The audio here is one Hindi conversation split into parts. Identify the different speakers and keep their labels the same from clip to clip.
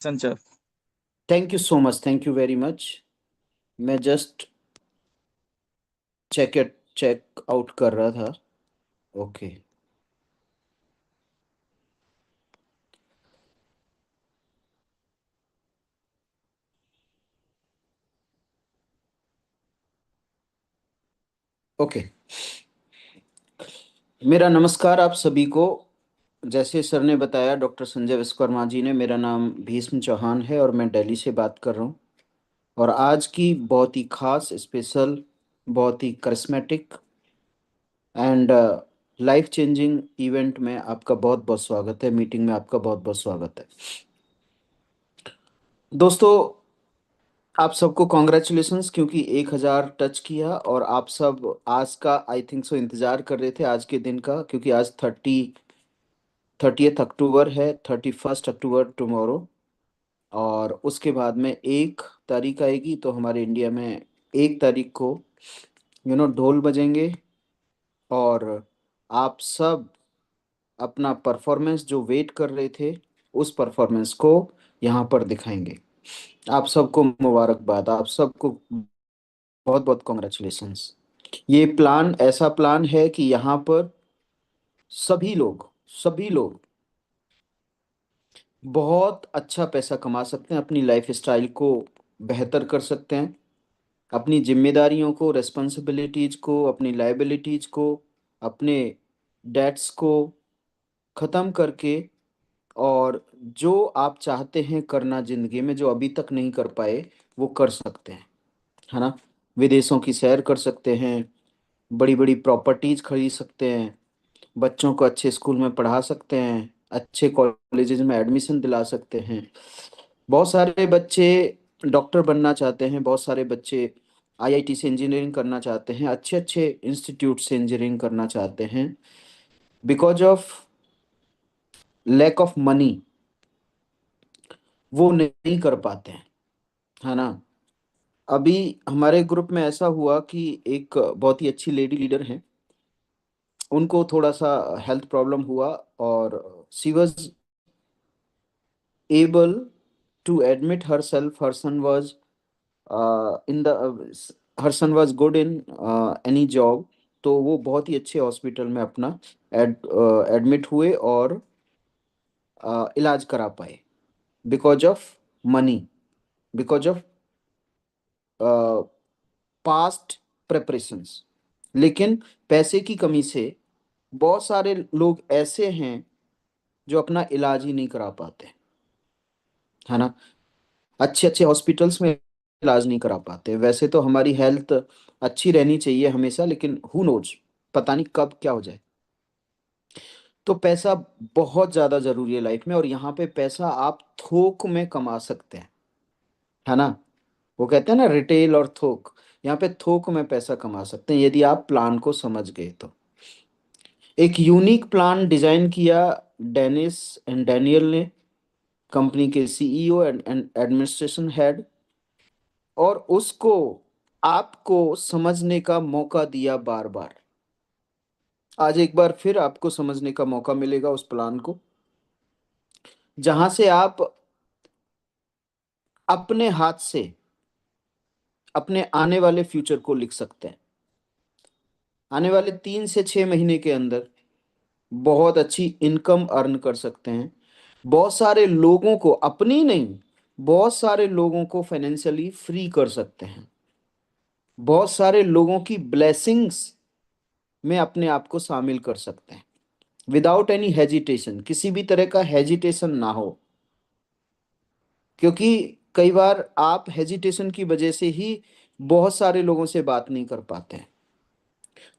Speaker 1: संचय।
Speaker 2: Thank you so much, thank you very much. मैं जस्ट चेक आउट कर रहा था। ओके। ओके। मेरा नमस्कार आप सभी को। जैसे सर ने बताया, डॉक्टर संजय विश्वकर्मा जी ने, मेरा नाम भीष्म चौहान है और मैं दिल्ली से बात कर रहा हूँ। और आज की बहुत ही खास, स्पेशल, बहुत ही charismatic and life changing event में आपका बहुत बहुत स्वागत है। मीटिंग में आपका बहुत बहुत स्वागत है दोस्तों। आप सबको कॉन्ग्रेचुलेशंस, क्योंकि 1,000 टच किया और आप सब आज का आई थिंक सो इंतजार कर रहे थे, आज के दिन का, क्योंकि आज 30th अक्टूबर है, 31st अक्टूबर टुमारो। और उसके बाद में 1 तारीख आएगी, तो हमारे इंडिया में 1 तारीख को ढोल बजेंगे। और आप सब अपना परफॉर्मेंस जो वेट कर रहे थे, उस परफॉर्मेंस को यहाँ पर दिखाएंगे। आप सबको मुबारकबाद, आप सबको बहुत बहुत कॉन्ग्रेचुलेशंस। ये प्लान ऐसा प्लान है कि यहाँ पर सभी लोग बहुत अच्छा पैसा कमा सकते हैं, अपनी लाइफ स्टाइल को बेहतर कर सकते हैं, अपनी जिम्मेदारियों को, रेस्पॉन्सिबिलिटीज को, अपनी लाइबिलिटीज को, अपने डेट्स को ख़त्म करके, और जो आप चाहते हैं करना जिंदगी में, जो अभी तक नहीं कर पाए, वो कर सकते हैं, है ना। विदेशों की सैर कर सकते हैं, बड़ी बड़ी प्रॉपर्टीज खरीद सकते हैं, बच्चों को अच्छे स्कूल में पढ़ा सकते हैं, अच्छे कॉलेजेस में एडमिशन दिला सकते हैं। बहुत सारे बच्चे डॉक्टर बनना चाहते हैं, बहुत सारे बच्चे आईआईटी से इंजीनियरिंग करना चाहते हैं, अच्छे अच्छे इंस्टीट्यूट से इंजीनियरिंग करना चाहते हैं। Because of lack of money वो नहीं कर पाते हैं, है ना। अभी हमारे ग्रुप में ऐसा हुआ कि एक बहुत ही अच्छी लेडी लीडर हैं, उनको थोड़ा सा हेल्थ प्रॉब्लम हुआ, और she was able to admit herself, her son was in the her son was good in any job. तो वो बहुत ही अच्छे हॉस्पिटल में अपना एडमिट हुए और इलाज करा पाए, because of money, because of past preparations. लेकिन पैसे की कमी से बहुत सारे लोग ऐसे हैं जो अपना इलाज ही नहीं करा पाते, है ना। अच्छे अच्छे हॉस्पिटल्स में इलाज नहीं करा पाते। वैसे तो हमारी हेल्थ अच्छी रहनी चाहिए हमेशा, लेकिन हु नोज, पता नहीं कब क्या हो जाए। तो पैसा बहुत ज्यादा जरूरी है लाइफ में, और यहाँ पे पैसा आप थोक में कमा सकते हैं, है ना। वो कहते हैं ना, रिटेल और थोक। यहाँ पे थोक में पैसा कमा सकते हैं यदि आप प्लान को समझ गए तो। एक यूनिक प्लान डिजाइन किया डेनिस एंड डैनियल ने, कंपनी के सीईओ एंड एडमिनिस्ट्रेशन हेड, और उसको आपको समझने का मौका दिया बार बार। आज एक बार फिर आपको समझने का मौका मिलेगा उस प्लान को, जहां से आप अपने हाथ से अपने आने वाले फ्यूचर को लिख सकते हैं। आने वाले 3 से 6 महीने के अंदर बहुत अच्छी इनकम अर्न कर सकते हैं। बहुत सारे लोगों को, अपनी नहीं, बहुत सारे लोगों को फाइनेंशियली फ्री कर सकते हैं। बहुत सारे लोगों की ब्लेसिंग्स में अपने आप को शामिल कर सकते हैं, विदाउट एनी हेजिटेशन, किसी भी तरह का हेजिटेशन ना हो। क्योंकि कई बार आप हेजिटेशन की वजह से ही बहुत सारे लोगों से बात नहीं कर पाते हैं।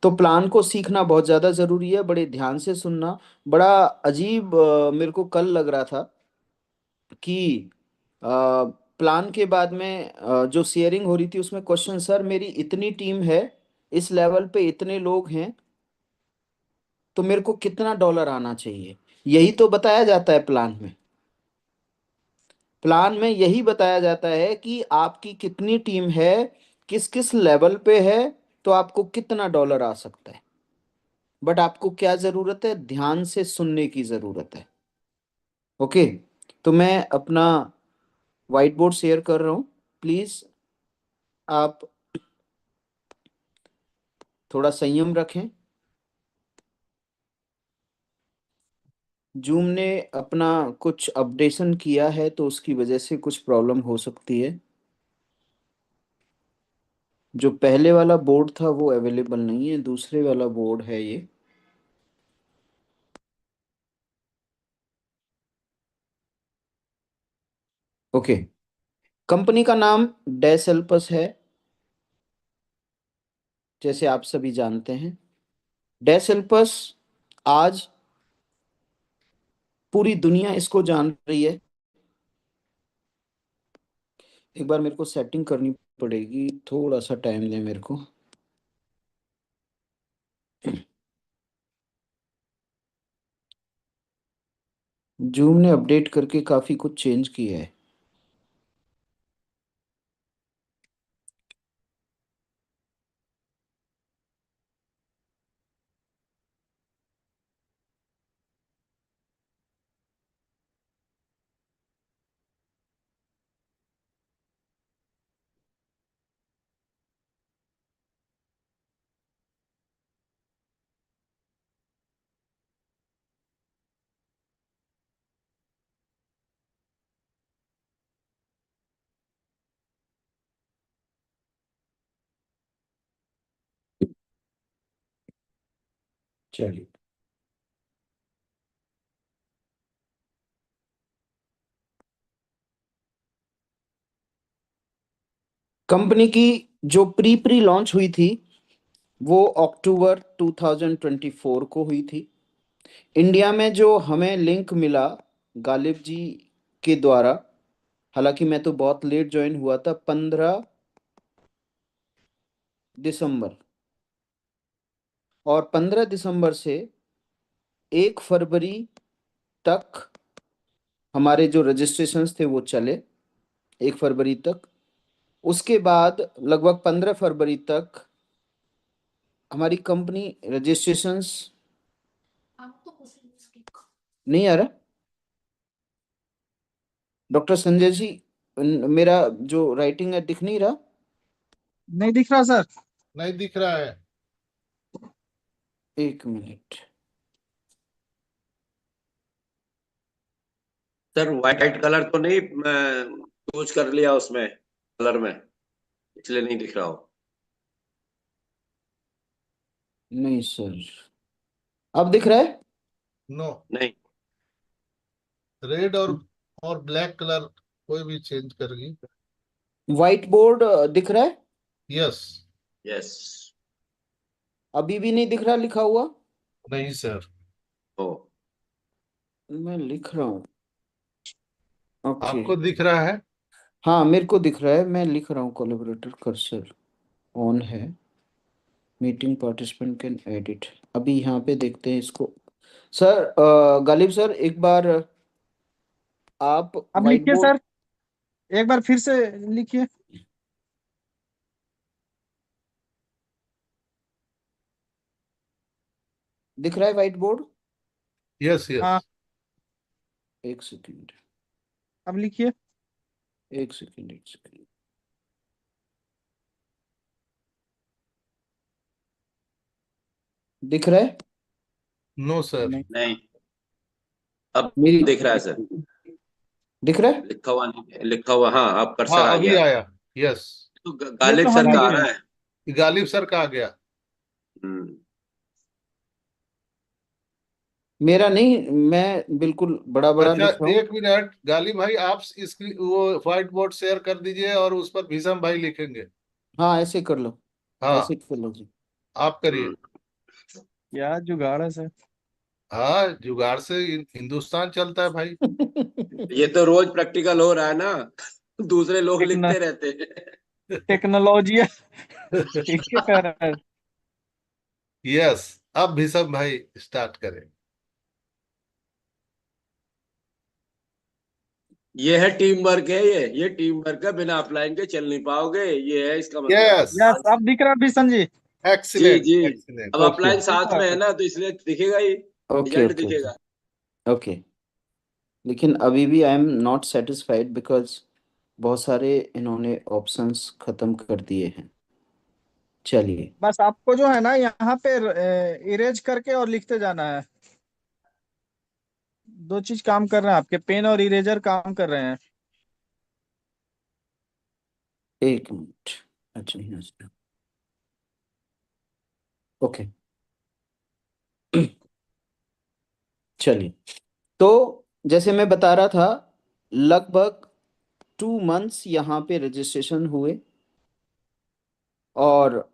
Speaker 2: तो प्लान को सीखना बहुत ज़्यादा ज़रूरी है, बड़े ध्यान से सुनना। बड़ा अजीब मेरे को कल लग रहा था कि प्लान के बाद में जो शेयरिंग हो रही थी, उसमें क्वेश्चन, सर मेरी इतनी टीम है, इस लेवल पे इतने लोग हैं, तो मेरे को कितना डॉलर आना चाहिए। यही तो बताया जाता है प्लान में। प्लान में यही बताया जाता है कि आपकी कितनी टीम है, किस किस लेवल पे है, तो आपको कितना डॉलर आ सकता है। बट आपको क्या जरूरत है? ध्यान से सुनने की जरूरत है। ओके। तो मैं अपना व्हाइट बोर्ड शेयर कर रहा हूं, प्लीज आप थोड़ा संयम रखें। जूम ने अपना कुछ अपडेशन किया है तो उसकी वजह से कुछ प्रॉब्लम हो सकती है। जो पहले वाला बोर्ड था वो अवेलेबल नहीं है, दूसरे वाला बोर्ड है ये। ओके, कंपनी का नाम डेसेल्पस है, जैसे आप सभी जानते हैं। डेसेल्पस आज पूरी दुनिया इसको जान रही है। एक बार मेरे को सेटिंग करनी पड़ेगी, थोड़ा सा टाइम दे मेरे को। जूम ने अपडेट करके काफी कुछ चेंज किया है। चलिए, कंपनी की जो प्री प्री लॉन्च हुई थी वो अक्टूबर 2024 को हुई थी। इंडिया में जो हमें लिंक मिला गालिब जी के द्वारा, हालांकि मैं तो बहुत लेट ज्वाइन हुआ था, 15 दिसंबर, और 15 दिसंबर से 1 फरवरी तक हमारे जो रजिस्ट्रेशंस थे वो चले, 1 फरवरी तक। उसके बाद लगभग 15 फरवरी तक हमारी कंपनी रजिस्ट्रेशंस नहीं आ रहा। डॉक्टर संजय जी, मेरा जो राइटिंग है दिख नहीं रहा।
Speaker 1: नहीं दिख रहा सर।
Speaker 3: नहीं दिख रहा है।
Speaker 2: 1 मिनट।
Speaker 4: सर व्हाइट कलर तो नहीं यूज कर लिया उसमें कलर में, इसलिए नहीं दिख रहा हो।
Speaker 2: नहीं सर, अब दिख रहा है।
Speaker 3: नो,
Speaker 4: नहीं,
Speaker 3: रेड और ब्लैक कलर कोई भी चेंज करगी।
Speaker 2: व्हाइट बोर्ड दिख रहा है।
Speaker 3: यस।
Speaker 4: यस।
Speaker 2: अभी भी नहीं दिख रहा लिखा हुआ।
Speaker 3: नहीं सर।
Speaker 4: ओ,
Speaker 2: मैं लिख रहा हूँ। ओके,
Speaker 3: आपको दिख रहा है?
Speaker 2: हाँ मेरे को दिख रहा है, मैं लिख रहा हूँ। कोलैबोरेटर कर्सर ऑन है, मीटिंग पार्टिसिपेंट कैन एडिट। अभी यहाँ पे देखते हैं इसको। सर गालिब सर, एक बार आप
Speaker 1: अब
Speaker 2: व्हाइट
Speaker 1: लिखिए
Speaker 2: बोर्ड
Speaker 1: सर, एक बार फिर से लिखिए।
Speaker 2: दिख रहा है व्हाइट बोर्ड।
Speaker 3: यस
Speaker 1: हाँ,
Speaker 3: यस।
Speaker 2: एक सेकंड,
Speaker 1: अब लिखिए।
Speaker 2: एक सेकंड, एक सेकंड। दिख रहा है।
Speaker 3: No sir.
Speaker 1: नहीं,
Speaker 4: नहीं, अब
Speaker 2: मेरी
Speaker 4: दिख रहा है सर।
Speaker 2: दिख रहा है।
Speaker 4: लिखा हुआ नहीं, लिखा हुआ, हाँ अब कर्सर
Speaker 3: हाँ
Speaker 4: आ
Speaker 3: अभी
Speaker 4: गया।
Speaker 3: आया। यस।
Speaker 4: तो
Speaker 1: ये
Speaker 4: गालिब
Speaker 1: तो
Speaker 4: सर
Speaker 1: हम
Speaker 4: का आ
Speaker 1: लिखे
Speaker 4: रहा
Speaker 1: हैं।
Speaker 4: है।
Speaker 3: गालिब सर का आ गया।
Speaker 4: हम्म।
Speaker 2: मेरा नहीं, मैं बिल्कुल बड़ा बड़ा
Speaker 3: अच्छा
Speaker 2: लिख रहा हूँ।
Speaker 3: एक मिनट, गालिब भाई आप इसकी वो व्हाइट बोर्ड शेयर कर दीजिए और उस पर भीषम भाई लिखेंगे।
Speaker 2: हाँ ऐसे कर लो,
Speaker 3: हाँ
Speaker 2: ऐसे कर लो जी।
Speaker 3: आप करिए।
Speaker 4: हम्म।
Speaker 1: क्या जुगाड़ है सर।
Speaker 3: हाँ जुगाड़ से हिंदुस्तान चलता है भाई।
Speaker 4: ये तो रोज प्रैक्टिकल हो रहा है ना, दूसरे लोग
Speaker 1: टेक्न
Speaker 4: लिखते रहते हैं।
Speaker 1: टेक्नोलॉजी ठीक है कह रहा है।
Speaker 3: यस। अब भीषम भाई स्टार्ट करें।
Speaker 4: ये है टीम वर्क है, ये टीम वर्क है, बिना अप्लाइंग के चल नहीं पाओगे, ये है इसका मतलब।
Speaker 3: यस।
Speaker 1: यस, अब दिख रहा है भीषण जी।
Speaker 4: जी
Speaker 3: एक्सीलेंट
Speaker 4: जी।
Speaker 3: एक्सीलेंट।
Speaker 4: अब
Speaker 2: ओके,
Speaker 4: अप्लाइंग
Speaker 1: ये
Speaker 4: साथ
Speaker 1: तो
Speaker 4: में है
Speaker 1: है।
Speaker 4: ना, तो इसलिए दिखेगा ही,
Speaker 2: ओके,
Speaker 4: रिजल्ट
Speaker 2: ओके, ओके,
Speaker 4: दिखेगा।
Speaker 2: ओके। लेकिन अभी भी I am not satisfied because बहुत सारे इन्होंने ऑप्शंस खत्म कर दिए हैं। चलिए,
Speaker 1: बस आपको जो है ना यहाँ पे इरेज करके और लिखते जाना है। दो चीज काम कर रहे हैं, आपके पेन और इरेजर काम कर रहे हैं।
Speaker 2: एक मिनट। अच्छा, यहाँ से। ओके। चलिए, तो जैसे मैं बता रहा था, लगभग 2 मंथ्स यहाँ पे रजिस्ट्रेशन हुए, और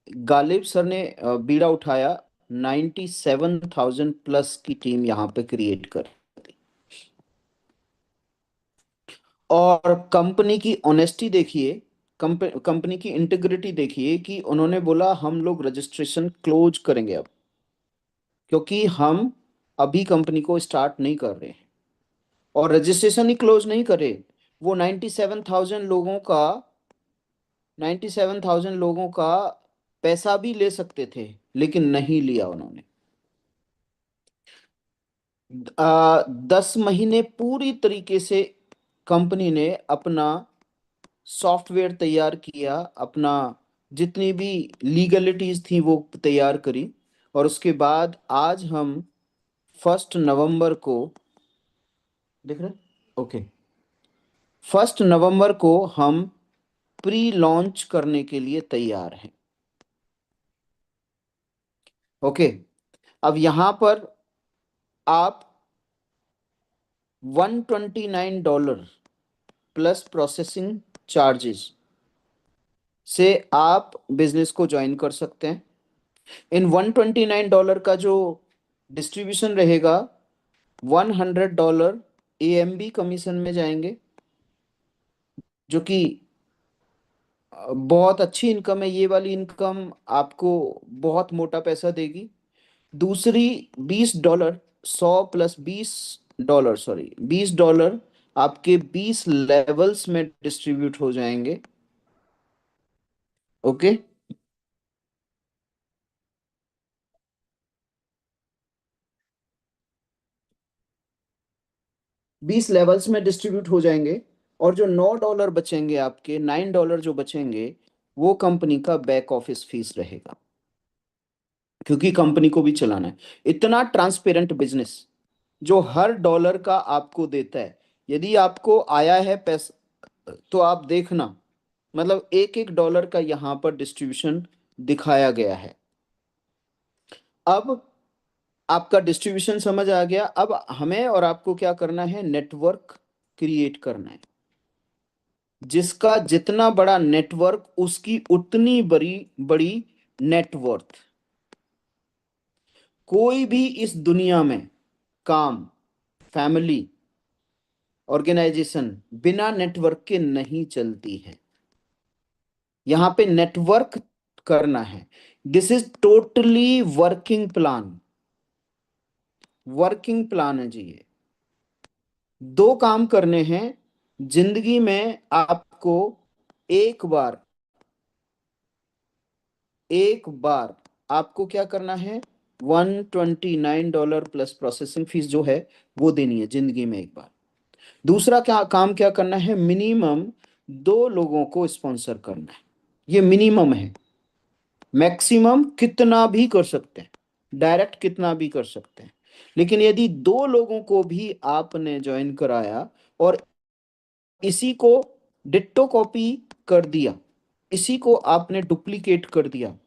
Speaker 2: गालिब सर ने बीड़ा उठाया। 97,000 प्लस की टीम यहाँ पे क्रिएट कर दी। और कंपनी की ऑनेस्टी देखिए, कंपनी की इंटीग्रिटी देखिए कि उन्होंने बोला हम लोग रजिस्ट्रेशन क्लोज करेंगे अब, क्योंकि हम अभी कंपनी को स्टार्ट नहीं कर रहे हैं। और रजिस्ट्रेशन ही क्लोज नहीं करे, वो 97,000 लोगों का पैसा भी ले सकते थे, लेकिन नहीं लिया उन्होंने। 10 महीने पूरी तरीके से कंपनी ने अपना सॉफ्टवेयर तैयार किया, अपना जितनी भी लीगलिटीज थी वो तैयार करी, और उसके बाद आज हम 1 नवंबर को, देख रहे, ओके, 1 नवंबर को हम प्री लॉन्च करने के लिए तैयार हैं। ओके। अब यहां पर आप $129 प्लस प्रोसेसिंग चार्जेस से आप बिजनेस को ज्वाइन कर सकते हैं। इन $129 का जो डिस्ट्रीब्यूशन रहेगा, $100 AMB कमीशन में जाएंगे, जो कि बहुत अच्छी इनकम है। ये वाली इनकम आपको बहुत मोटा पैसा देगी। दूसरी $20, 100 प्लस $20, सॉरी $20 आपके 20 लेवल्स में डिस्ट्रीब्यूट हो जाएंगे। ओके। 20 लेवल्स में डिस्ट्रीब्यूट हो जाएंगे, और जो $9 बचेंगे, आपके $9 जो बचेंगे, वो कंपनी का बैक ऑफिस फीस रहेगा, क्योंकि कंपनी को भी चलाना है। इतना ट्रांसपेरेंट बिजनेस जो हर डॉलर का आपको देता है। यदि आपको आया है पैसा, तो आप देखना, मतलब एक एक डॉलर का यहां पर डिस्ट्रीब्यूशन दिखाया गया है। अब आपका डिस्ट्रीब्यूशन समझ आ गया। अब हमें और आपको क्या करना है, नेटवर्क क्रिएट करना है। जिसका जितना बड़ा नेटवर्क, उसकी उतनी बड़ी बड़ी नेटवर्थ। कोई भी इस दुनिया में काम, फैमिली, ऑर्गेनाइजेशन बिना नेटवर्क के नहीं चलती है। यहां पे नेटवर्क करना है। This is totally working plan है जी। ये दो काम करने हैं जिंदगी में आपको। एक बार एक बार आपको क्या करना है, $129 प्लस प्रोसेसिंग फीस जो है वो देनी है जिंदगी में एक बार। दूसरा क्या काम, क्या करना है, मिनिमम 2 लोगों को स्पॉन्सर करना है। ये मिनिमम है। मैक्सिमम कितना भी कर सकते हैं, डायरेक्ट कितना भी कर सकते हैं, लेकिन यदि 2 लोगों को भी आपने ज्वाइन कराया और इसी को डिट्टो कॉपी कर दिया, इसी को आपने डुप्लीकेट कर दिया,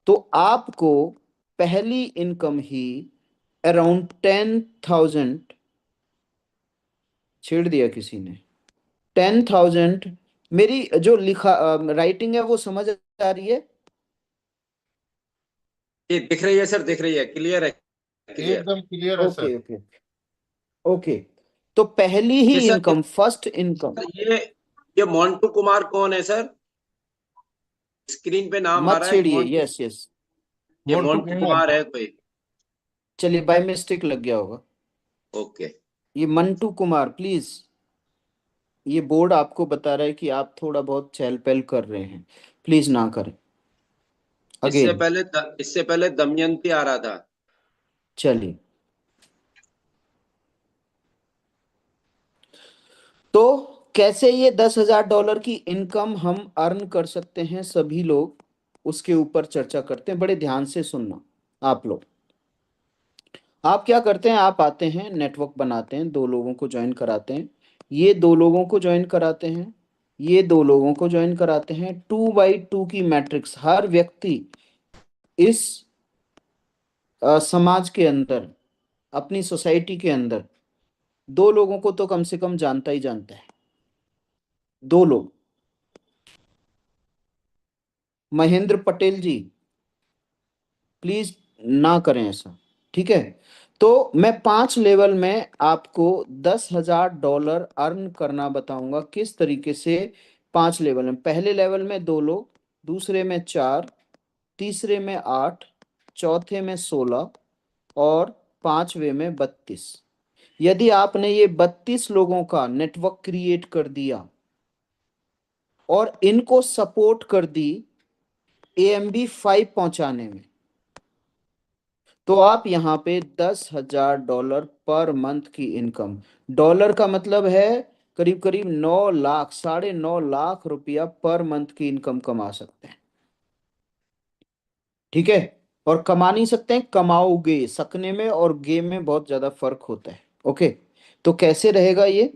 Speaker 2: तो आपको पहली इनकम ही अराउंड 10,000, छेड़ दिया किसी ने, 10,000। मेरी जो लिखा राइटिंग है वो समझ आ रही है?
Speaker 4: ये दिख रही है सर, दिख रही है, क्लियर है, क्लियर।
Speaker 3: एकदम क्लियर है सर।
Speaker 2: Okay okay okay. तो पहली ही
Speaker 4: ये सर,
Speaker 2: इनकम, फर्स्ट इनकम।
Speaker 4: ये मोंटू कुमार कौन है सर? स्क्रीन पे नाम आ
Speaker 2: मत
Speaker 4: रहा है
Speaker 2: छेड़िए,
Speaker 4: मोंटू।
Speaker 2: Yes yes.
Speaker 4: ये
Speaker 3: मोंटू
Speaker 4: मोंटू
Speaker 3: कुमार।
Speaker 4: कुमार है कोई?
Speaker 2: चलिए, बाय मिस्टेक लग गया होगा।
Speaker 4: ओके।
Speaker 2: ये मंटू कुमार, प्लीज। ये बोर्ड आपको बता रहा है कि आप थोड़ा बहुत चहल पहल कर रहे हैं, प्लीज ना करें।
Speaker 4: इससे
Speaker 2: अगेन।
Speaker 4: पहले इससे पहले दमयंती आ रहा था।
Speaker 2: चलिए, तो कैसे ये $10,000 की इनकम हम अर्न कर सकते हैं सभी लोग, उसके ऊपर चर्चा करते हैं। बड़े ध्यान से सुनना आप लोग। आप क्या करते हैं, आप आते हैं, नेटवर्क बनाते हैं, दो लोगों को ज्वाइन कराते हैं, ये दो लोगों को ज्वाइन कराते हैं, ये दो लोगों को ज्वाइन कराते हैं। 2x2 की मैट्रिक्स, हर व्यक्ति इस समाज के अंदर, अपनी सोसाइटी के अंदर दो लोगों को तो कम से कम जानता ही जानता है। दो लोग, महेंद्र पटेल जी प्लीज ना करें ऐसा, ठीक है। तो मैं 5 लेवल में आपको $10,000 अर्न करना बताऊंगा किस तरीके से। 5 लेवल में, पहले लेवल में 2 लोग, दूसरे में 4, तीसरे में 8, चौथे में 16 और पांचवे में 32। यदि आपने ये 32 लोगों का नेटवर्क क्रिएट कर दिया और इनको सपोर्ट कर दी AMB5 पहुंचाने में, तो आप यहाँ पे $10,000 पर मंथ की इनकम, डॉलर का मतलब है करीब करीब 9 लाख, 9.5 लाख रुपया पर मंथ की इनकम कमा सकते हैं, ठीक है। और कमा नहीं सकते हैं, कमाओगे। सकने में और गेम में बहुत ज्यादा फर्क होता है, ओके। तो कैसे रहेगा ये,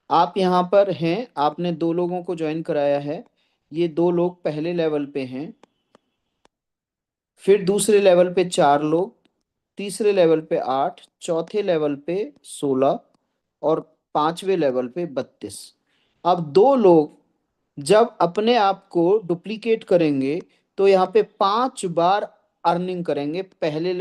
Speaker 2: आप यहाँ पर हैं, आपने 2 लोगों को ज्वाइन कराया है, ये 2 लोग पहले लेवल पे हैं, फिर दूसरे लेवल पे 4 लोग, तीसरे लेवल पे 8, चौथे लेवल पे 16 और पांचवे लेवल पे 32। अब 2 लोग जब अपने आप को डुप्लीकेट करेंगे तो यहाँ पे 5 बार अर्निंग करेंगे,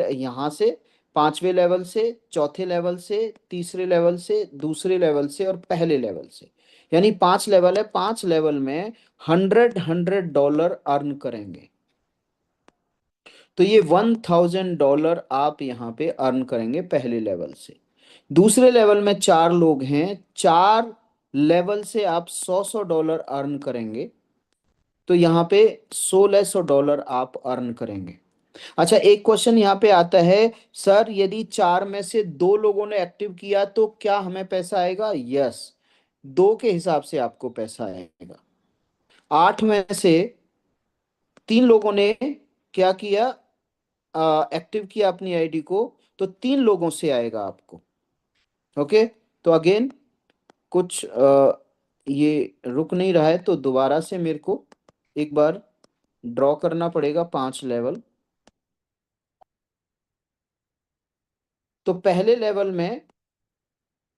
Speaker 2: यहाँ से, पांचवे लेवल से, चौथे लेवल से, तीसरे लेवल से, दूसरे लेवल से और पहले लेवल से। यानी 5 लेवल है, 5 लेवल में $100 अर्न करेंगे। तो ये $1,000 आप यहाँ पे अर्न करेंगे पहले लेवल से। दूसरे लेवल में 4 लोग हैं, 4 लेवल से आप $100 अर्न करेंगे, तो यहाँ पे $1,600 आप अर्न करेंगे। अच्छा, एक क्वेश्चन यहाँ पे आता है, सर यदि 4 में से 2 लोगों ने एक्टिव किया तो क्या हमें पैसा आएगा? यस, 2 के हिसाब से आपको पैसा आएगा। 8 में से 3 लोगों ने क्या किया, एक्टिव किया अपनी आईडी को, तो 3 लोगों से आएगा आपको, ओके। तो अगेन कुछ ये रुक नहीं रहा है, तो दोबारा से मेरे को एक बार ड्रॉ करना पड़ेगा 5 लेवल। तो पहले लेवल में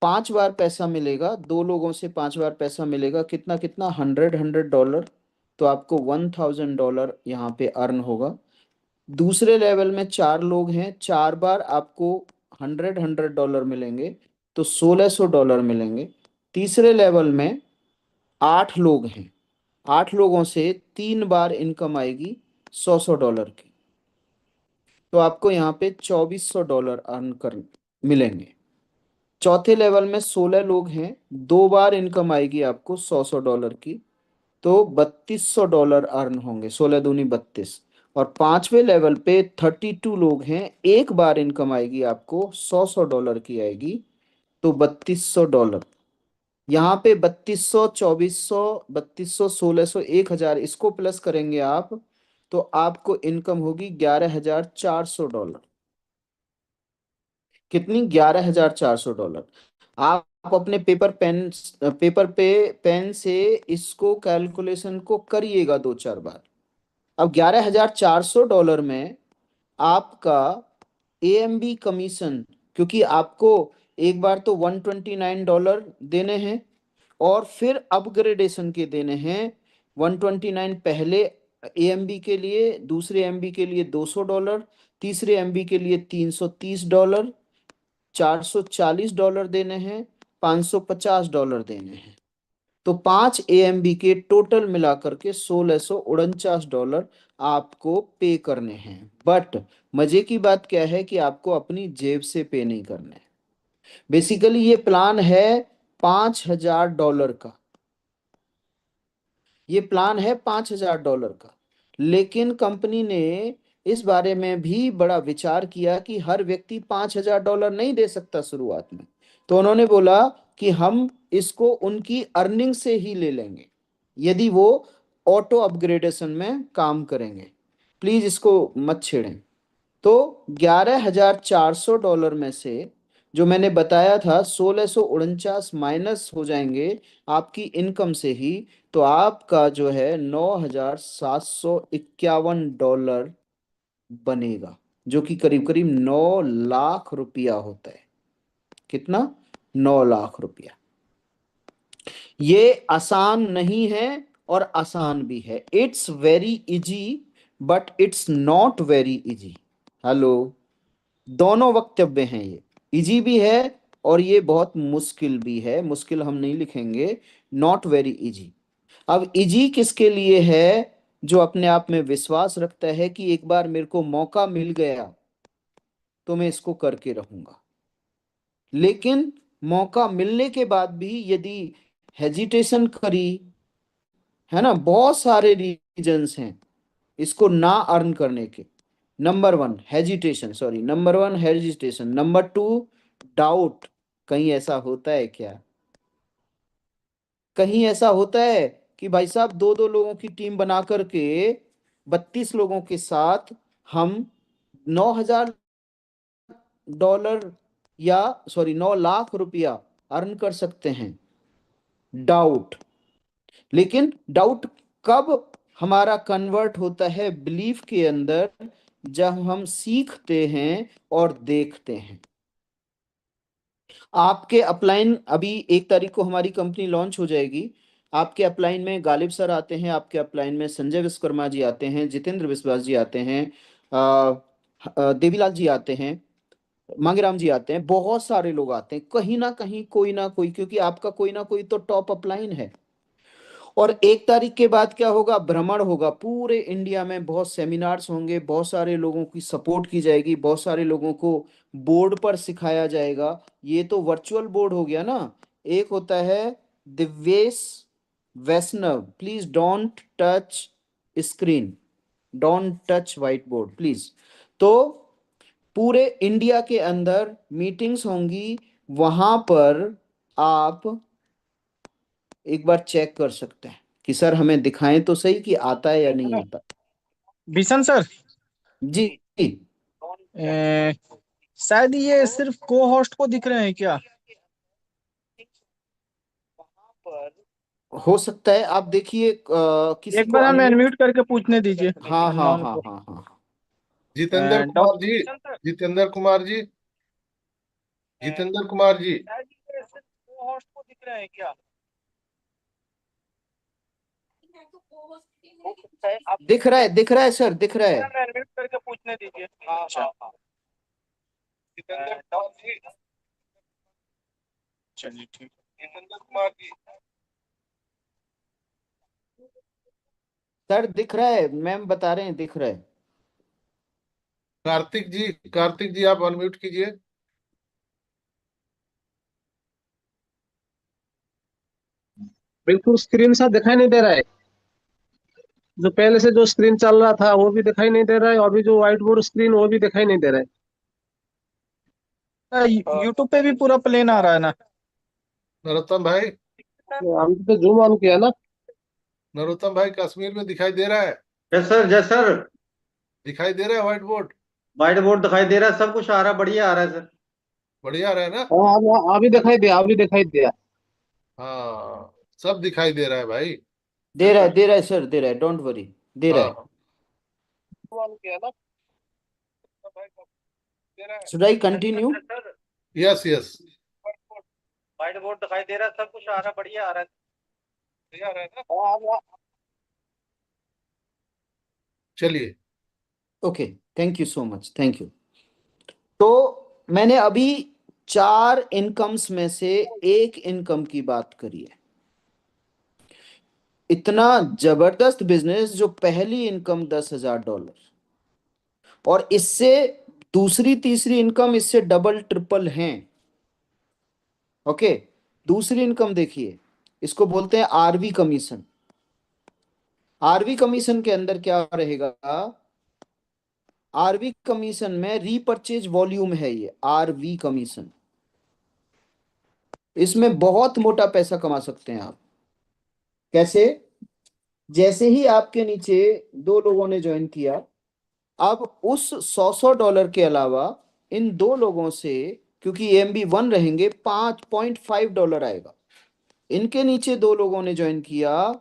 Speaker 2: 5 बार पैसा मिलेगा, 2 लोगों से 5 बार पैसा मिलेगा, कितना कितना, $100। तो आपको $1,000 यहाँ पे अर्न होगा। दूसरे लेवल में 4 लोग हैं, 4 बार आपको $100 मिलेंगे, तो $1,600 मिलेंगे। तीसरे लेवल में 8 लोग हैं, 8 लोगों से 3 बार इनकम आएगी $100 की, तो आपको यहाँ पे $2,400 अर्न कर मिलेंगे। चौथे लेवल में 16 लोग हैं, 2 बार इनकम आएगी आपको $100 की, तो $3,200 अर्न होंगे, 16 दूनी 32। और पांचवे लेवल पे 32 लोग हैं, एक बार इनकम आएगी आपको $100 की आएगी, तो $3,200। यहाँ पे 3200, 2400, 3200, 1600, 1000 इसको प्लस करेंगे आप, तो आपको इनकम होगी $11,400। कितनी? $11,400। आप अपने पेपर पे पेन से इसको कैलकुलेशन को करिएगा 2-4 बार। अब $11,400 में आपका AMB कमीशन, क्योंकि आपको एक बार तो $129 देने हैं और फिर अपग्रेडेशन के देने हैं। 129 पहले AMB के लिए, दूसरे MB के लिए $200, तीसरे MB के लिए $330, $440 देने हैं, $550 देने हैं। तो 5 AMB के टोटल मिलाकर के $1,649 आपको पे करने हैं। बट मजे की बात क्या है कि आपको अपनी जेब से पे नहीं करना है। बेसिकली ये प्लान है $5,000 का, ये प्लान है $5,000 का। लेकिन कंपनी ने इस बारे में भी बड़ा विचार किया कि हर व्यक्ति $5,000 नहीं दे सकता शुरुआत में, तो उन्होंने बोला कि हम इसको उनकी अर्निंग से ही ले लेंगे यदि वो ऑटो अपग्रेडेशन में काम करेंगे। प्लीज इसको मत छेड़ें। तो $11,400 में से जो मैंने बताया था 1649 माइनस हो जाएंगे आपकी इनकम से ही, तो आपका जो है $9,751 बनेगा, जो कि करीब करीब 9 लाख रुपया होता है। कितना? 9 लाख रुपया। ये आसान नहीं है और आसान भी है। It's very easy but it's not easy easy. Hello, दोनों वक्तव्य हैं, ये इजी भी है और ये बहुत मुश्किल भी है। मुश्किल हम नहीं लिखेंगे, नॉट वेरी इजी। अब इजी किसके लिए है? जो अपने आप में विश्वास रखता है कि एक बार मेरे को मौका मिल गया तो मैं इसको करके रहूंगा। लेकिन मौका मिलने के बाद भी यदि हेजिटेशन करी, है ना, बहुत सारे रीजंस हैं इसको ना अर्न करने के। Number 1 hesitation, number 2 doubt. कहीं ऐसा होता है क्या? कहीं ऐसा होता है कि भाई साहब दो दो लोगों की टीम बना करके 32 लोगों के साथ हम $9,000 या 9 लाख रुपया अर्न कर सकते हैं? डाउट। लेकिन डाउट कब हमारा कन्वर्ट होता है बिलीफ के अंदर? जब हम सीखते हैं और देखते हैं। आपके अपलाइन अभी 1 तारीख को हमारी कंपनी लॉन्च हो जाएगी। आपके अपलाइन में गालिब सर आते हैं, आपके अपलाइन में संजय विश्वकर्मा जी आते हैं, जितेंद्र विश्वास जी आते हैं, देवीलाल जी आते हैं, मांगेराम जी आते हैं, बहुत सारे लोग आते हैं। कहीं ना कोई, क्योंकि आपका कोई ना कोई तो टॉप अपलाइन है। और 1 तारीख के बाद क्या होगा? भ्रमण होगा पूरे इंडिया में, बहुत सेमिनार्स होंगे, बहुत सारे लोगों की सपोर्ट की जाएगी, बहुत सारे लोगों को बोर्ड पर सिखाया जाएगा। ये तो वर्चुअल बोर्ड हो गया ना। एक होता है Divyesh Vaishnav, please don't touch screen, don't touch white board please. तो पूरे इंडिया के अंदर मीटिंग्स होंगी, वहां पर आप एक बार चेक कर सकते हैं कि सर हमें दिखाएं तो सही कि आता है या नहीं आता।
Speaker 1: बिशन सर,
Speaker 2: जी जी।
Speaker 1: ए, शायद ये सिर्फ को होस्ट को दिख रहे हैं क्या?
Speaker 2: हो सकता है, आप देखिए किसी
Speaker 1: एक
Speaker 2: को
Speaker 1: बार हमें
Speaker 2: अनम्यूट।
Speaker 1: अनम्यूट करके पूछने दीजिए
Speaker 2: हाँ हाँ
Speaker 1: अननोन
Speaker 2: हाँ
Speaker 1: को।
Speaker 2: हाँ हाँ।
Speaker 3: जितेंद्र कुमार
Speaker 1: डॉक्टर
Speaker 3: जी,
Speaker 1: बिशन सर,
Speaker 3: जितेंद्र कुमार जी, जितेंद्र कुमार जी।
Speaker 1: शायद ये सिर्फ को होस्ट को दिख रहे हैं क्या? हो सकता है आप
Speaker 2: दिख रहा है सर, दिख रहा है।
Speaker 1: हमें अनम्यूट करके पूछने दीजिए। अच्छा,
Speaker 3: जितेंद्र कुमार जी,
Speaker 1: चलिए ठीक है।
Speaker 3: जितेंद्र कुमार जी।
Speaker 2: सर दिख रहा है, मैम बता रहे हैं दिख रहा है।
Speaker 3: कार्तिक जी, कार्तिक जी आप अनम्यूट कीजिए।
Speaker 5: बिल्कुल स्क्रीन सा दिखाई नहीं दे रहा है। जो पहले से जो स्क्रीन चल रहा था वो भी दिखाई नहीं दे रहा है, और अभी जो व्हाइट बोर्ड स्क्रीन वो भी दिखाई नहीं दे रहा है।
Speaker 1: यूट्यूब पे भी पूरा प्लेन आ रहा है ना?
Speaker 3: नरोत्तम भाई,
Speaker 5: तो हमने तो जूम ऑन किया ना।
Speaker 3: नरोत्तम भाई कश्मीर में दिखाई दे रहा है?
Speaker 6: Yes sir, yes sir.
Speaker 3: दिखाई दे रहा है व्हाइट बोर्ड?
Speaker 6: व्हाइट बोर्ड दिखाई दे रहा है, सब कुछ आ रहा है, बढ़िया आ रहा है सर।
Speaker 3: बढ़िया रहा है ना?
Speaker 5: हाँ, अभी दिखाई दिया, अभी दिखाई दिया।
Speaker 3: हाँ, सब दिखाई दे रहा है भाई।
Speaker 2: दे रहा है सर, दे रहा है, डोंट वरी, दे रहा है।
Speaker 3: हाँ,
Speaker 5: जूम ऑन किया ना।
Speaker 2: Should I continue?
Speaker 6: Sir,
Speaker 3: yes yes.
Speaker 6: White board दिखाई दे रहा है, सब कुछ आ रहा है, बढ़िया आ रहा है।
Speaker 3: बढ़िया रहा है ना?
Speaker 5: हाँ,
Speaker 3: चलिए।
Speaker 2: Okay, thank you so much, thank you. तो मैंने अभी 4 इनकम्स में से एक इनकम की बात करी है। इतना जबरदस्त बिजनेस जो पहली इनकम $10,000, और इससे दूसरी तीसरी इनकम इससे डबल ट्रिपल हैं। ओके, दूसरी इनकम देखिए, इसको बोलते हैं आरवी कमीशन। आरवी कमीशन के अंदर क्या रहेगा? आरवी कमीशन में रीपर्चेज वॉल्यूम है, ये आरवी कमीशन। इसमें बहुत मोटा पैसा कमा सकते हैं आप। कैसे? जैसे ही आपके नीचे 2 लोगों ने ज्वाइन किया, अब उस 100 $100 के अलावा इन 2 लोगों से, क्योंकि AMB1 रहेंगे, $5.5 आएगा। इनके नीचे 2 लोगों ने ज्वाइन किया,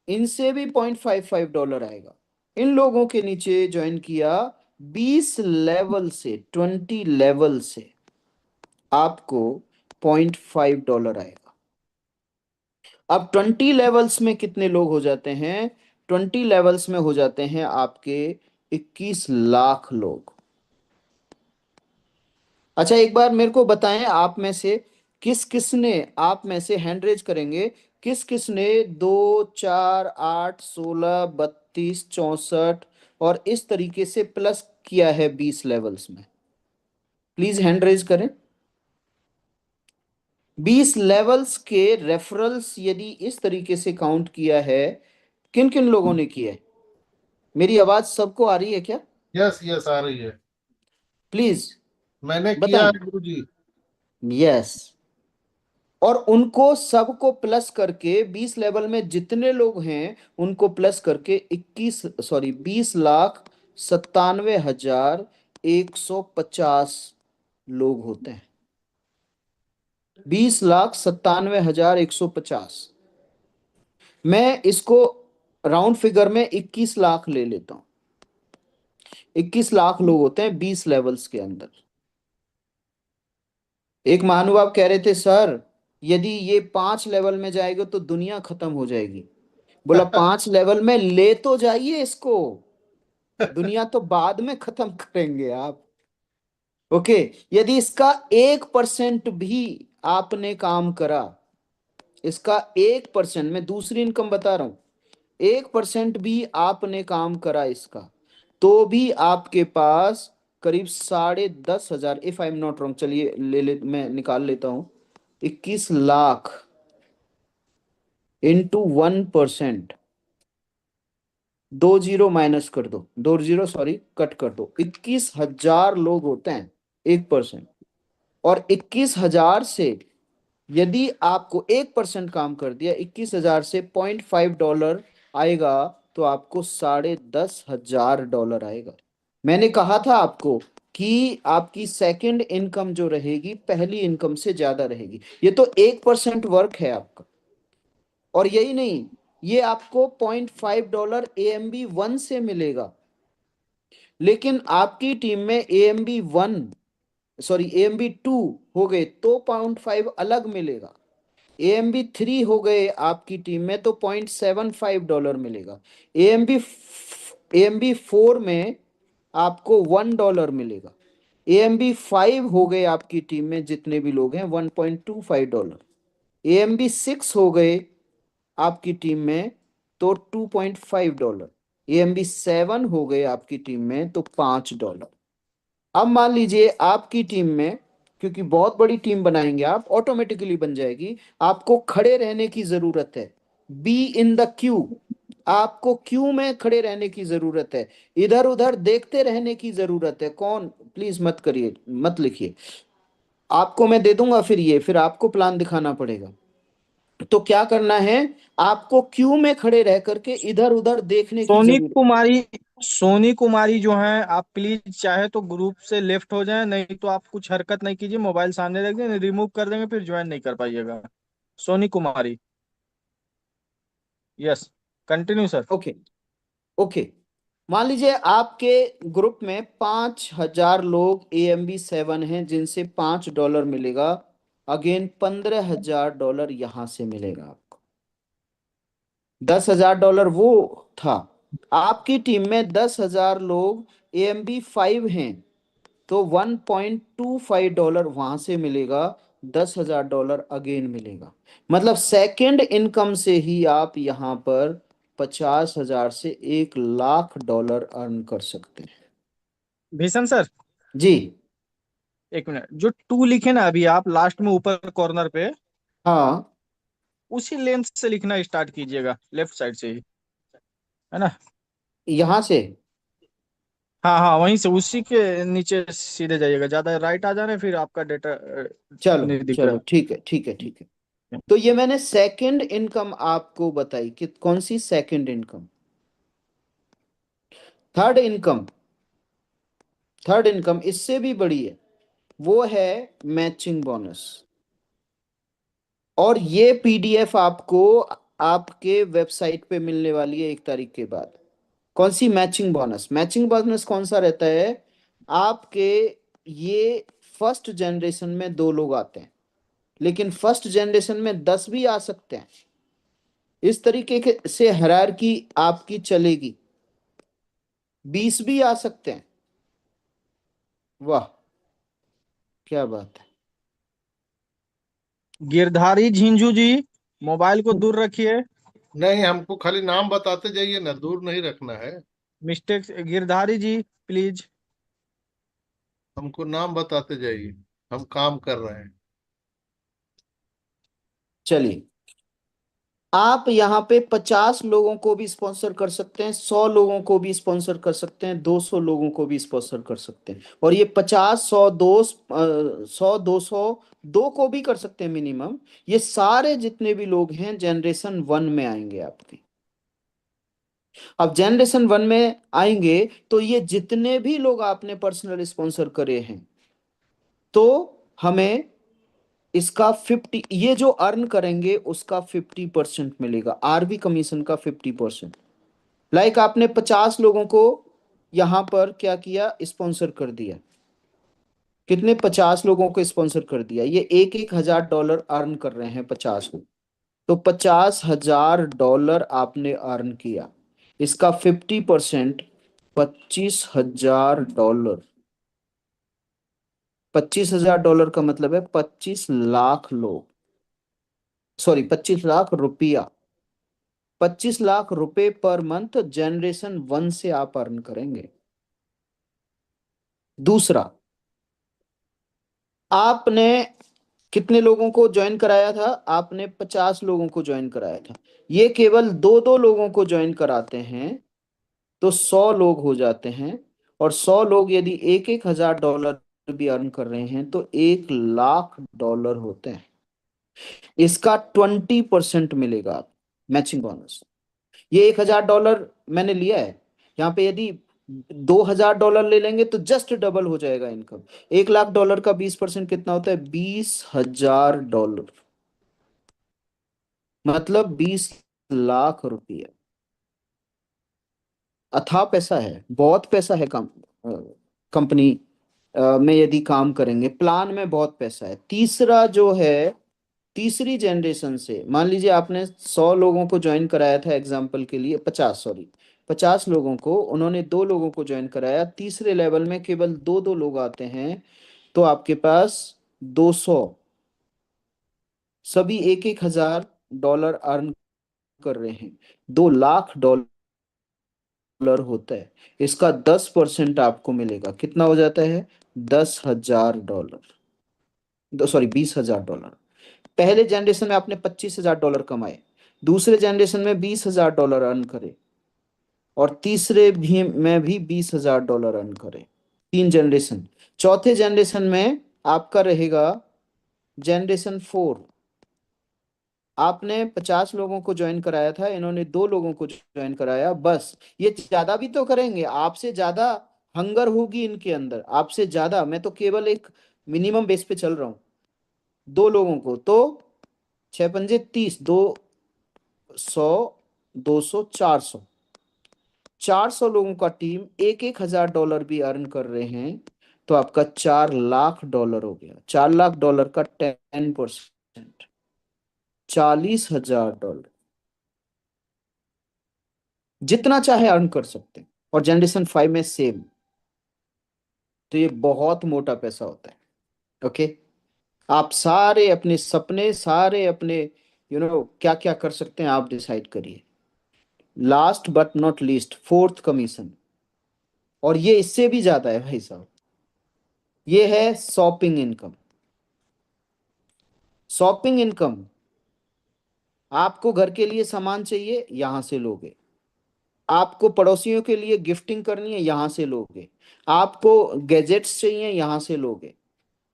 Speaker 2: इनसे भी $0.55 आएगा। इन लोगों के नीचे ज्वाइन किया 20 लेवल से आपको $0.5 आएगा। अब 20 लेवल्स में कितने लोग हो जाते हैं? 20 लेवल्स में हो जाते हैं आपके 21 लाख लोग। अच्छा, एक बार मेरे को बताएं, आप में से किस किस ने, आप में से हैंड रेज करेंगे, किस किस ने 2, 4, 8, 16, 32, 64 और इस तरीके से प्लस किया है 20 लेवल्स में? प्लीज हैंड रेज करें। 20 लेवल्स के रेफरल्स यदि इस तरीके से काउंट किया है, किन किन लोगों ने किया है? मेरी आवाज सबको आ रही है क्या?
Speaker 3: यस यस आ रही है।
Speaker 2: प्लीज
Speaker 3: मैंने किया
Speaker 2: बताएं।
Speaker 3: है गुरुजी।
Speaker 2: यस। और उनको सबको प्लस करके 20 लेवल में जितने लोग हैं उनको प्लस करके 20,97,150 लोग होते हैं। 20,97,150। मैं इसको राउंड फिगर में 21 लाख ले लेता हूं। 21 लाख लोग होते हैं 20 लेवल्स के अंदर। एक महानुभाव कह रहे थे, सर यदि ये 5 लेवल में जाएगा तो दुनिया खत्म हो जाएगी। बोला 5 लेवल में ले तो जाइए इसको, दुनिया तो बाद में खत्म करेंगे आप। ओके, यदि इसका 1% भी आपने काम करा, इसका 1%, मैं दूसरी इनकम बता रहा हूं, 1% भी आपने काम करा इसका, तो भी आपके पास करीब 10,500, if I am not wrong, चलिए मैं निकाल लेता हूं, 21 लाख इंटू 1%, 2 जीरो माइनस कर दो, 2 जीरो सॉरी कट कर दो, 21,000 लोग होते हैं 1%। और 21,000 से यदि आपको 1% काम कर दिया, 21,000 से $0.5 आएगा, तो आपको $10,500 आएगा। मैंने कहा था आपको कि आपकी सेकंड इनकम जो रहेगी पहली इनकम से ज्यादा रहेगी। ये तो 1% वर्क है आपका। और यही नहीं, ये आपको $0.5 AMB1 से मिलेगा, लेकिन आपकी टीम में AMB2 हो गए तो $0.5 अलग मिलेगा। AMB3 हो गए आपकी टीम में तो $0.75 मिलेगा। AMB4 में आपको $1 मिलेगा। AMB5 हो गए आपकी टीम में जितने भी लोग हैं $1.25। AMB6 हो गए आपकी टीम में तो $2.5। AMB7 हो गए आपकी टीम में तो $5। अब मान लीजिए आपकी टीम में, क्योंकि बहुत बड़ी टीम बनाएंगे आप, ऑटोमेटिकली बन जाएगी, आपको खड़े रहने की जरूरत है। बी इन द क्यू, आपको क्यू में खड़े रहने की जरूरत है, इधर उधर देखते रहने की जरूरत है। कौन? प्लीज मत करिए, मत लिखिए, आपको मैं दे दूंगा फिर आपको प्लान दिखाना पड़ेगा। तो क्या करना है, आपको क्यू में खड़े रह करके इधर उधर देखने की
Speaker 1: सोनी
Speaker 2: जरूरत।
Speaker 1: कुमारी, सोनी कुमारी जो है, आप प्लीज चाहे तो ग्रुप से लेफ्ट हो जाएं, नहीं तो आप कुछ हरकत नहीं कीजिए, मोबाइल सामने रख दें, रिमूव कर देंगे फिर ज्वाइन नहीं कर पाइएगा। Soni Kumari, yes, continue sir.
Speaker 2: Okay okay, मान लीजिए आपके ग्रुप में 5,000 लोग AMB7 हैं जिनसे $5 मिलेगा। अगेन $15,000 यहां से मिलेगा आपको। $10,000 वो था। आपकी टीम में 10,000 लोग AMB5 हैं तो $1.25 वहां से मिलेगा, $10,000 अगेन मिलेगा। मतलब सेकंड इनकम से ही आप यहां पर 50,000 से $1,00,000 अर्न कर सकते हैं।
Speaker 1: भीषण सर,
Speaker 2: जी।
Speaker 1: एक मिनट, जो टू लिखे ना अभी आप लास्ट में ऊपर कॉर्नर पे,
Speaker 2: हाँ,
Speaker 1: उसी लेंथ से लिखना स्टार्ट कीजिएगा, लेफ्ट साइड से ही, है ना?
Speaker 2: यहां से
Speaker 1: हाँ हाँ, वहीं से उसी के नीचे सीधे जाइएगा, ज्यादा राइट आ जाना, फिर आपका डेटा
Speaker 2: चलो
Speaker 1: नहीं दिख रहा
Speaker 2: चलो, ठीक है ठीक है ठीक है। तो ये मैंने सेकंड इनकम आपको बताई कि कौन सी second income. Third income, third income इससे भी बड़ी है, वो है मैचिंग बोनस। और ये पीडीएफ आपको आपके वेबसाइट पे मिलने वाली है 1 तारीख के बाद। कौन सी मैचिंग बोनस? मैचिंग बोनस कौन सा रहता है? आपके ये फर्स्ट जनरेशन में 2 लोग आते हैं, लेकिन फर्स्ट जनरेशन में 10 भी आ सकते हैं। इस तरीके से हायरार्की आपकी चलेगी। 20 भी आ सकते हैं। वाह, क्या बात है।
Speaker 1: गिरधारी झिंझू जी, मोबाइल को दूर रखिए।
Speaker 3: नहीं, हमको खाली नाम बताते जाइए ना, दूर नहीं रखना है।
Speaker 1: Mistake, Girdhari ji please.
Speaker 3: हमको नाम बताते जाइए, हम काम कर रहे हैं।
Speaker 2: चलिए, आप यहाँ पे 50 लोगों को भी स्पॉन्सर कर सकते हैं, 100 लोगों को भी स्पॉन्सर कर सकते हैं, 200 लोगों को भी स्पॉन्सर कर सकते हैं। और ये 50, 100, 200 दो को भी कर सकते हैं मिनिमम। ये सारे जितने भी लोग हैं जनरेशन 1 में आएंगे आपके। अब जनरेशन 1 में आएंगे तो ये जितने भी लोग आपने पर्सनल स्पॉन्सर करे हैं, तो हमें इसका 50, ये जो अर्न करेंगे उसका 50% मिलेगा, आरबी कमीशन का 50%। लाइक आपने 50 लोगों को यहां पर क्या किया, स्पॉन्सर कर दिया। कितने? 50 लोगों को स्पॉन्सर कर दिया। ये 1,000 डॉलर अर्न कर रहे हैं 50 लोग। तो $50,000 आपने अर्न किया। इसका 50% $25,000। $25,000 का मतलब है 25 लाख लोग, सॉरी 25 लाख रुपया। 25 लाख रुपए पर मंथ जनरेशन 1 से आप अर्न करेंगे। दूसरा, आपने कितने लोगों को ज्वाइन कराया था? आपने 50 लोगों को ज्वाइन कराया था। ये केवल 2-2 लोगों को ज्वाइन कराते हैं तो 100 लोग हो जाते हैं। और 100 लोग यदि 1,000 डॉलर भी अर्न कर रहे हैं तो 1 लाख डॉलर होते हैं। इसका 20% मिलेगा मैचिंग बोनस। ये 1,000 डॉलर मैंने लिया है। यहाँ पे यदि 2,000 डॉलर ले लेंगे तो जस्ट डबल हो जाएगा इनकम। 1 लाख डॉलर का 20% कितना होता है? 20,000 डॉलर, मतलब 20 लाख रुपया। अथाह पैसा है, बहुत पैसा है। कंपनी में यदि काम करेंगे, प्लान में बहुत पैसा है। तीसरा जो है, तीसरी जनरेशन से मान लीजिए आपने 100 लोगों को ज्वाइन कराया था, एग्जाम्पल के लिए 50, सॉरी 50 लोगों को, उन्होंने 2 लोगों को ज्वाइन कराया। तीसरे लेवल में केवल 2-2 लोग आते हैं तो आपके पास 200, सभी 1,000 डॉलर अर्न कर रहे हैं। 2 लाख डॉलर होता है। इसका 10% आपको मिलेगा। कितना हो जाता है? 10,000 डॉलर, सॉरी 20,000 डॉलर। पहले जनरेशन में आपने 25,000 डॉलर कमाए, दूसरे जनरेशन में 20,000 डॉलर अर्न करे, और तीसरे भी में भी 20,000 डॉलर अर्न करे। 3 जनरेशन। चौथे जनरेशन में आपका रहेगा जनरेशन 4। आपने 50 लोगों को ज्वाइन कराया था, इन्होंने 2 लोगों को ज्वाइन कराया, बस। ये ज्यादा भी तो करेंगे, आपसे ज्यादा हंगर होगी इनके अंदर, आपसे ज्यादा। मैं तो केवल एक मिनिमम बेस पे चल रहा हूं। 2 लोगों को तो 6 पंजे 30, 200, 200, 400, 400 लोगों का टीम 1,000 डॉलर भी अर्न कर रहे हैं तो आपका 4 लाख डॉलर हो गया। 4 लाख डॉलर का 10%, 40,000 डॉलर। जितना चाहे अर्न कर सकते हैं। और जनरेशन 5 में सेम। तो ये बहुत मोटा पैसा होता है। ओके, आप सारे अपने सपने, सारे अपने क्या क्या कर सकते हैं आप डिसाइड करिए। Last but not least, fourth commission, और ये इससे भी ज्यादा है भाई साहब। ये है शॉपिंग इनकम। शॉपिंग इनकम, आपको घर के लिए सामान चाहिए, यहां से लोगे। आपको पड़ोसियों के लिए गिफ्टिंग करनी है, यहां से लोगे। आपको गैजेट्स चाहिए, यहां से लोगे,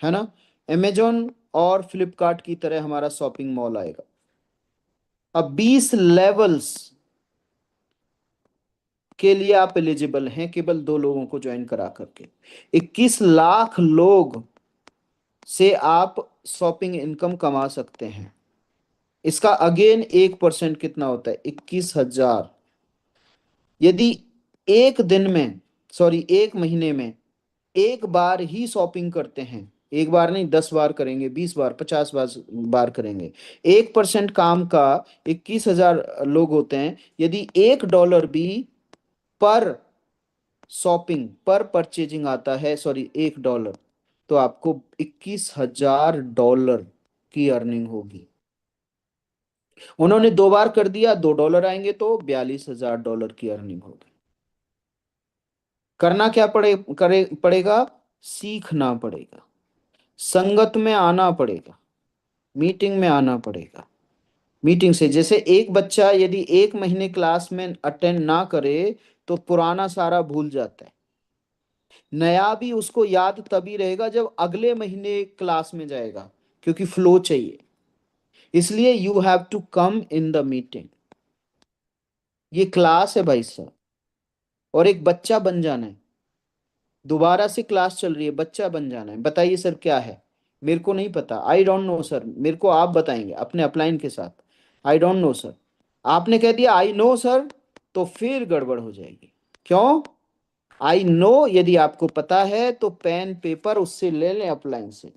Speaker 2: है ना। अमेजोन और फ्लिपकार्ट की तरह हमारा शॉपिंग मॉल आएगा। अब 20 लेवल्स के लिए आप एलिजिबल हैं, केवल 2 लोगों को ज्वाइन करा करके। 21 लाख लोग से आप शॉपिंग इनकम कमा सकते हैं। इसका अगेन 1% कितना होता है? 21,000। यदि एक दिन में, सॉरी, एक महीने में एक बार ही शॉपिंग करते हैं, एक बार नहीं, 10 बार करेंगे, 20 बार, 50 बार करेंगे, 1% काम का 21,000 लोग होते हैं। यदि $1 भी पर शॉपिंग, पर परचेजिंग आता है, सॉरी $1, तो आपको $21,000 की अर्निंग होगी। उन्होंने 2 बार कर दिया, $2 आएंगे तो $42,000 की अर्निंग होगी। करना क्या पड़ेगा? सीखना पड़ेगा, संगत में आना पड़ेगा, मीटिंग में आना पड़ेगा। मीटिंग से, जैसे एक बच्चा यदि एक महीने क्लास में अटेंड ना करे तो पुराना सारा भूल जाता है। नया भी उसको याद तभी रहेगा जब अगले महीने क्लास में जाएगा, क्योंकि फ्लो चाहिए। इसलिए you have to come in the meeting. ये क्लास है भाई साहब, और एक बच्चा बन जाना है। दोबारा से क्लास चल रही है, बच्चा बन जाना है। बताइए सर क्या है? मेरे को नहीं पता, आई डोंट नो सर, मेरे को आप बताएंगे अपने अपलाइन के साथ। I don't know sir. आपने कह दिया आई नो सर, तो फिर गड़बड़ हो जाएगी। क्यों? आई नो यदि आपको पता है तो पेन पेपर उससे ले लें, अपलाइन से।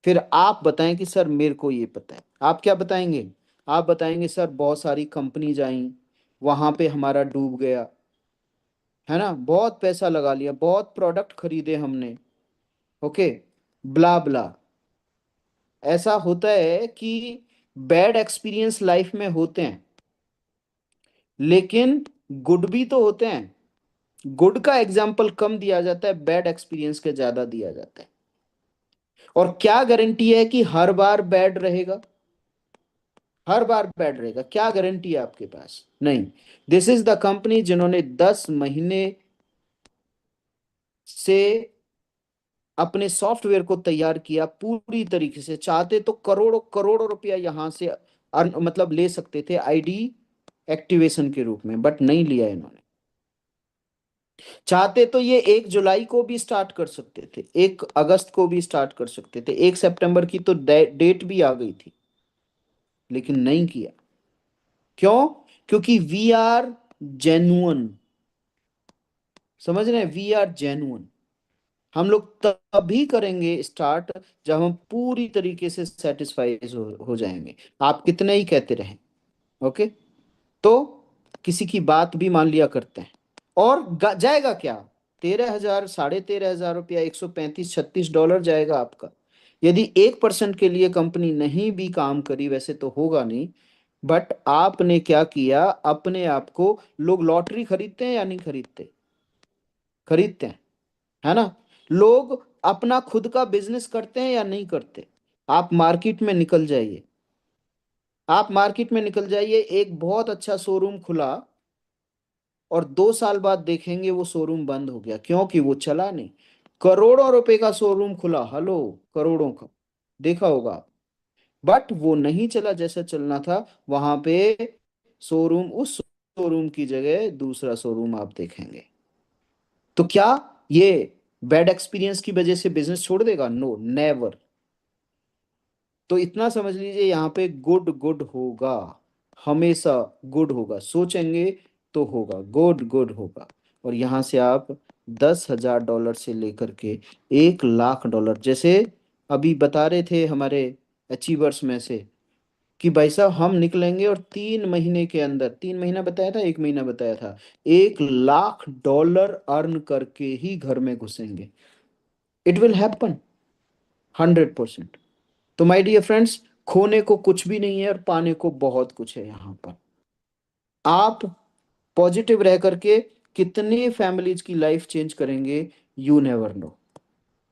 Speaker 2: फिर आप बताएं कि सर मेरे को ये पता है। आप क्या बताएंगे? आप बताएंगे सर बहुत सारी कंपनीज आई, वहां पे हमारा डूब गया, है ना, बहुत पैसा लगा लिया, बहुत प्रोडक्ट खरीदे हमने, ओके, ब्ला ब्ला। ऐसा होता है कि बैड एक्सपीरियंस लाइफ में होते हैं, लेकिन गुड भी तो होते हैं। गुड का एग्जाम्पल कम दिया जाता है, बैड एक्सपीरियंस के ज्यादा दिया जाता है। और क्या गारंटी है कि हर बार बैड रहेगा? हर बार बैड रहेगा, क्या गारंटी है आपके पास? नहीं। दिस इज द कंपनी जिन्होंने 10 महीने से अपने सॉफ्टवेयर को तैयार किया पूरी तरीके से। चाहते तो करोड़ों करोड़ों रुपया यहां से मतलब ले सकते थे आईडी एक्टिवेशन के रूप में, बट नहीं लिया इन्होंने। चाहते तो ये 1 जुलाई को भी स्टार्ट कर सकते थे, 1 अगस्त को भी स्टार्ट कर सकते थे, 1 सितंबर की तो डेट भी आ गई थी, लेकिन नहीं किया। क्यों? क्योंकि वी आर जेन्युइन। समझ रहे हैं? We are genuine. हम लोग तभी करेंगे स्टार्ट जब हम पूरी तरीके से सेटिस्फाइड हो जाएंगे। आप कितने ही कहते रहें, ओके। तो किसी की बात भी मान लिया करते हैं। और जाएगा क्या? 13,000, ₹13,500, 135-36 जाएगा आपका। यदि 1% के लिए कंपनी नहीं भी काम करी, वैसे तो होगा नहीं, बट आपने क्या किया? अपने आप को, लोग लॉटरी खरीदते हैं या नहीं खरीदते? खरीदते हैं, है ना। लोग अपना खुद का बिजनेस करते हैं या नहीं करते? आप मार्केट में निकल जाइए, आप मार्केट में निकल जाइए, एक बहुत अच्छा शोरूम खुला और 2 साल बाद देखेंगे वो शोरूम बंद हो गया, क्योंकि वो चला नहीं। करोड़ों रुपए का शोरूम खुला, हेलो, करोड़ों का, देखा होगा आप, बट वो नहीं चला जैसा चलना था। वहां पे शोरूम, उस शोरूम की जगह दूसरा शोरूम आप देखेंगे। तो क्या ये बैड एक्सपीरियंस की वजह से बिजनेस छोड़ देगा? No, never. तो इतना समझ लीजिए, यहाँ पे गुड गुड होगा, हमेशा गुड होगा। सोचेंगे तो होगा, गुड गुड होगा। और यहाँ से आप $10,000 से लेकर के $1,00,000, जैसे अभी बता रहे थे हमारे अचीवर्स में से, कि भाई साहब हम निकलेंगे और 3 महीने के अंदर, 3 महीना बताया था, 1 महीना बताया था, $1,00,000 अर्न करके ही घर में घुसेंगे। It will happen 100%। तो माय डियर फ्रेंड्स, खोने को कुछ भी नहीं है और पाने को बहुत कुछ है यहाँ पर। आप पॉजिटिव रह करके कितने फैमिलीज की लाइफ चेंज करेंगे, यू नेवर नो।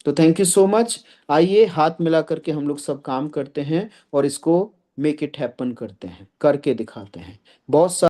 Speaker 2: तो थैंक यू सो मच। आइए हाथ मिला करके हम लोग सब काम करते हैं और इसको मेक इट हैपन करते हैं, करके दिखाते हैं। बहुत